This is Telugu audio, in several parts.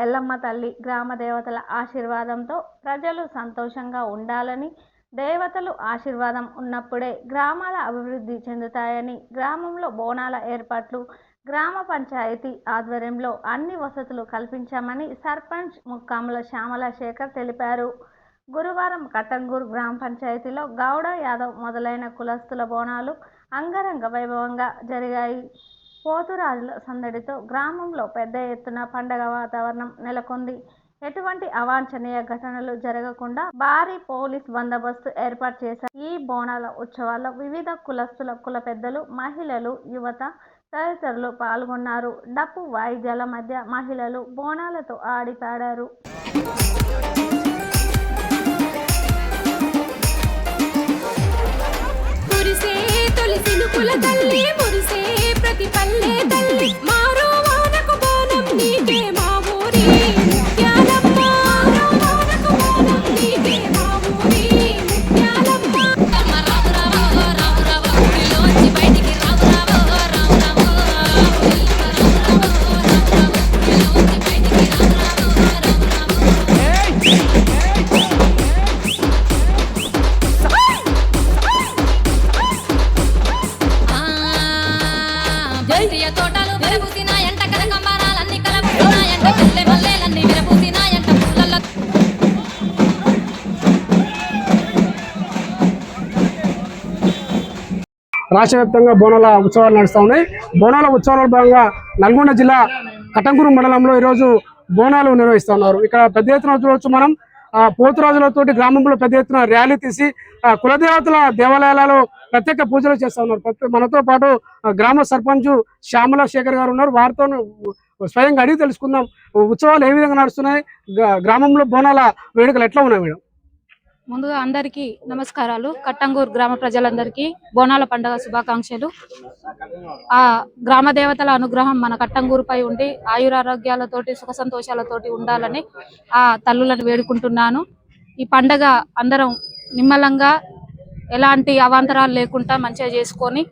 ఎల్లమ్మ తల్లి గ్రామ దేవతల ఆశీర్వాదంతో ప్రజలు సంతోషంగా ఉండాలని, దేవతలు ఆశీర్వాదం ఉన్నప్పుడే గ్రామాల అభివృద్ధి చెందుతాయని, గ్రామంలో బోనాల ఏర్పాట్లు గ్రామ పంచాయతీ ఆధ్వర్యంలో అన్ని వసతులు కల్పించామని సర్పంచ్ ముక్కాముల శ్యామల శేఖర్ తెలిపారు. గురువారం కట్టంగూరు గ్రామ పంచాయతీలో గౌడ, యాదవ్ మొదలైన కులస్తుల బోనాలు అంగరంగ వైభవంగా జరిగాయి. పోతురాజుల సందడితో గ్రామంలో పెద్ద ఎత్తున పండగ వాతావరణం నెలకొంది. ఎటువంటి అవాంఛనీయ ఘటనలు జరగకుండా భారీ పోలీస్ బందోబస్తు ఏర్పాటు చేశారు. ఈ బోనాల ఉత్సవాల్లో వివిధ కులస్తుల కుల పెద్దలు, మహిళలు, యువత తదితరులు పాల్గొన్నారు. డప్పు వాయిద్యాల మధ్య మహిళలు బోనాలతో ఆడి పాడారు. రాష్ట్ర వ్యాప్తంగా బోనాల ఉత్సవాలు నడుస్తూ ఉన్నాయి. బోనాల ఉత్సవాల భాగంగా నల్గొండ జిల్లా కట్టంగూరు మండలంలో ఈరోజు బోనాలు నిర్వహిస్తూ ఉన్నారు. ఇక్కడ పెద్ద ఎత్తున చూడవచ్చు మనం. పోతురాజులతోటి గ్రామంలో పెద్ద ఎత్తున ర్యాలీ తీసి కులదేవతల దేవాలయాలలో ప్రత్యేక పూజలు చేస్తూ ఉన్నారు. మనతో పాటు గ్రామ సర్పంచ్ శ్యామల శేఖర్ గారు ఉన్నారు. వారితో స్వయంగా అడిగి తెలుసుకుందాం, ఉత్సవాలు ఏ విధంగా నడుస్తున్నాయి, గ్రామంలో బోనాల వేడుకలు ఎట్లా ఉన్నాయి మేడం? ముందుగా అందరికీ నమస్కారాలు. కట్టంగూరు గ్రామ ప్రజలందరికీ బోనాల పండుగ శుభాకాంక్షలు. ఆ గ్రామ దేవతల అనుగ్రహం మన కట్టంగూరుపై ఉండి ఆయురారోగ్యాలతోటి సుఖ సంతోషాలతోటి ఉండాలని ఆ తల్లులను వేడుకుంటున్నాను. ఈ పండగ అందరం నిమ్మలంగా ఎలాంటి అవాంతరాలు లేకుండా మంచిగా చేసుకొని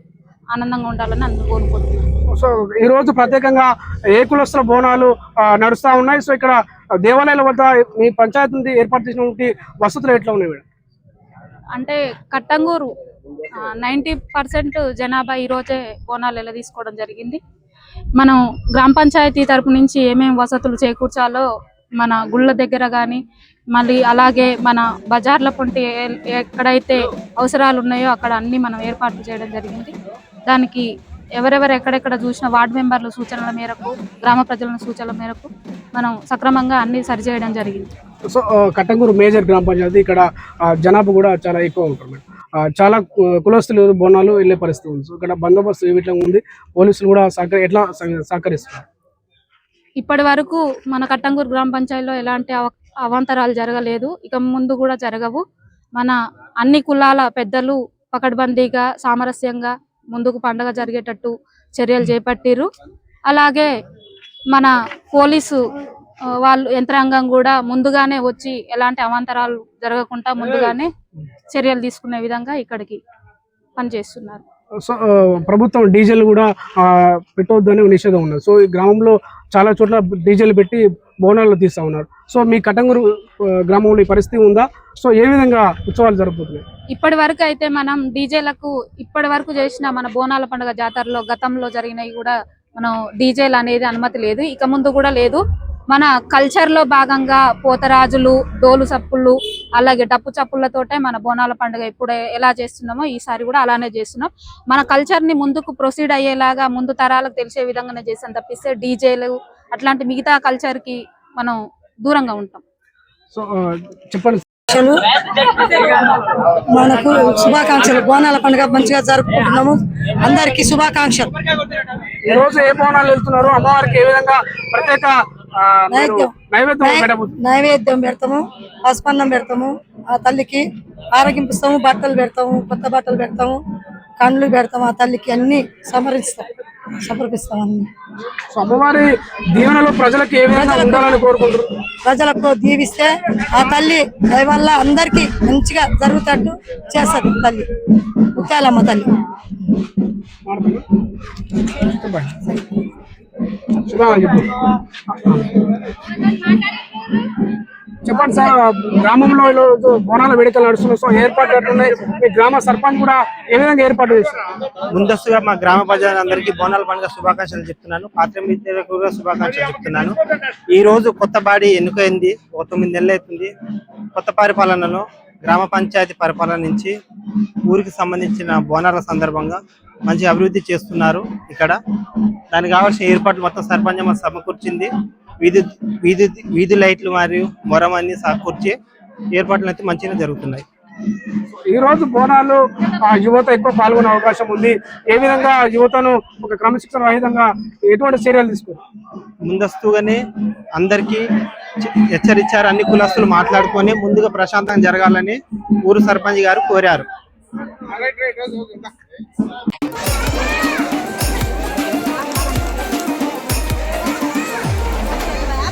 ఆనందంగా ఉండాలని అందరూ కోరుకుంటున్నాను. సో ఈ రోజు ప్రత్యేకంగా ఏ కులస్తుల బోనాలు నడుస్తూ ఉన్నాయి. సో ఇక్కడ దేవాలయాల వద్ద మీ పంచాయతీ నుండి ఏర్పాటు చేసినటువంటి వసతులు ఎట్లా ఉన్నాయి మేడం? అంటే కట్టంగూరు 90% జనాభా ఈరోజే బోనాలు ఎలా తీసుకోవడం జరిగింది. మనం గ్రామ పంచాయతీ తరపు నుంచి ఏమేమి వసతులు చేకూర్చాలో మన గుళ్ళ దగ్గర కానీ, మళ్ళీ అలాగే మన బజార్ల పొంటి ఎక్కడైతే అవసరాలు ఉన్నాయో అక్కడ అన్ని మనం ఏర్పాట్లు చేయడం జరిగింది. దానికి ఎవరెవరు ఎక్కడెక్కడ చూసిన వార్డు మెంబర్ల సూచనల మేరకు, గ్రామ ప్రజల సూచనల మేరకు మనం సక్రమంగా అన్ని సరిచేయడం జరిగింది. సో కట్టంగూరు మేజర్ గ్రామ పంచాయతీ, ఇక్కడ జనాభా కూడా చాలా ఎక్కువ ఉంటుంది. చాలా కులస్తులు బోనాలు వెళ్ళే పరిస్థితి ఉంది. సో ఇక్కడ బందోబస్తు ఏ విధంగా ఉంది, పోలీసులు కూడా ఎట్లా సహకరిస్తున్నారు? ఇప్పటి వరకు మన కట్టంగూరు గ్రామ పంచాయతీలో ఎలాంటి అవాంతరాలు జరగలేదు, ఇక ముందు కూడా జరగవు. మన అన్ని కులాల పెద్దలు పకడ్బందీగా సామరస్యంగా ముందుకు పండగ జరిగేటట్టు చర్యలు చేపట్టిర్రు. అలాగే మన పోలీసు వాళ్ళు యంత్రాంగం కూడా ముందుగానే వచ్చి ఎలాంటి అవాంతరాలు జరగకుండా ముందుగానే చర్యలు తీసుకునే విధంగా ఇక్కడికి పనిచేస్తున్నారు. సో ప్రభుత్వం డీజిల్ కూడా పెట్టవద్దని నిషేధం ఉన్నది. సో ఈ గ్రామంలో చాలా చోట్ల డీజిల్ పెట్టి బోనాలు తీస్తూ ఉన్నారు. సో మీ కట్టంగూరు గ్రామంలో ఈ పరిస్థితి ఉందా? సో ఏ విధంగా ఉత్సవాలు జరుపుతున్నాయి? ఇప్పటి వరకు అయితే మనం డీజేలకు ఇప్పటి వరకు చేసిన మన బోనాల పండుగ జాతరలో గతంలో జరిగినవి కూడా మనం డీజేలు అనేది అనుమతి లేదు, ఇక ముందు కూడా లేదు. మన కల్చర్ లో భాగంగా పోతరాజులు, డోలు చప్పుళ్ళు, అలాగే డప్పు చప్పుళ్లతోటే మన బోనాల పండుగ ఇప్పుడు ఎలా చేస్తున్నామో ఈసారి కూడా అలానే చేస్తున్నాం. మన కల్చర్ ని ముందుకు ప్రొసీడ్ అయ్యేలాగా ముందు తరాలకు తెలిసే విధంగానే చేసాం తప్పిస్తే డీజేలు అట్లాంటి మిగతా కల్చర్ కి మనం దూరంగా ఉంటాం. సో చెప్పండి, మనకు శుభాకాంక్షలు. బోనాల పండుగ మంచిగా జరుపుకుంటున్నాము, అందరికి శుభాకాంక్షలు. ఈ రోజు ఏ బోనాలు వెళ్తున్నారు? అమ్మవారికి ఏ విధంగా ప్రత్యేక నైవేద్యం పెడతాము, పసుపన్నం పెడతాము, ఆ తల్లికి ఆరోగ్యంపిస్తాము, బట్టలు పెడతాము, కొత్త బట్టలు పెడతాము, కండ్లు పెడతాము, ఆ తల్లికి అన్ని సమర్పిస్తాం అన్ని. అమ్మవారి దీవెనలు ప్రజలకు ఏ విధంగా ఉండాలని కోరుకుంటారు? ప్రజలకు దీవిస్తే ఆ తల్లి దయ వల్ల అందరికి మంచిగా జరుగుతట్టు చేస్తుంది తల్లి, ముత్యాలమ్మ తల్లి. శుభంగా చెప్పు. చెప్పండి సార్, గ్రామంలో ఈరోజు బోనాల వేడుకలు నడుస్తున్నాయి. సో ఏర్పాట్లు ఎట్లున్నాయి? మీ గ్రామ సర్పంచ్ కూడా ఏ విధంగా ఏర్పాటు చేస్తారు? ముందస్తుగా మా గ్రామ ప్రజలందరికీ బోనాల పండుగ శుభాకాంక్షలు చెప్తున్నాను. పాత్రికేయులకు కూడా శుభాకాంక్షలు చెప్తున్నాను. ఈ రోజు కొత్త బాడీ ఎన్నికైంది. 9 నెలలు అవుతుంది. కొత్త పరిపాలనలో గ్రామ పంచాయతీ పరిపాలన నుంచి ఊరికి సంబంధించిన బోనాల సందర్భంగా మంచి అభివృద్ధి చేస్తున్నారు. ఇక్కడ దానికి కావాల్సిన ఏర్పాట్లు మొత్తం సర్పంచ్ సమకూర్చింది. వీధి లైట్లు మరియు మొరం అన్ని సమకూర్చి ఏర్పాట్లు అయితే మంచిగా జరుగుతున్నాయి. ఈ రోజు బోనాలు యువత ఎక్కువ పాల్గొనే అవకాశం ఉంది. ఏ విధంగా యువతను ఒక క్రమశిక్షణ రహితంగా ఎటువంటి చర్యలు తీసుకున్నారు? ముందస్తుగానే అందరికీ హెచ్చరించారు. అన్ని కులస్తులు మాట్లాడుకొని ముందుగా ప్రశాంతంగా జరగాలని ఊరు సర్పంచ్ గారు కోరారు.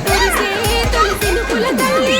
తులసి కుల తల్లి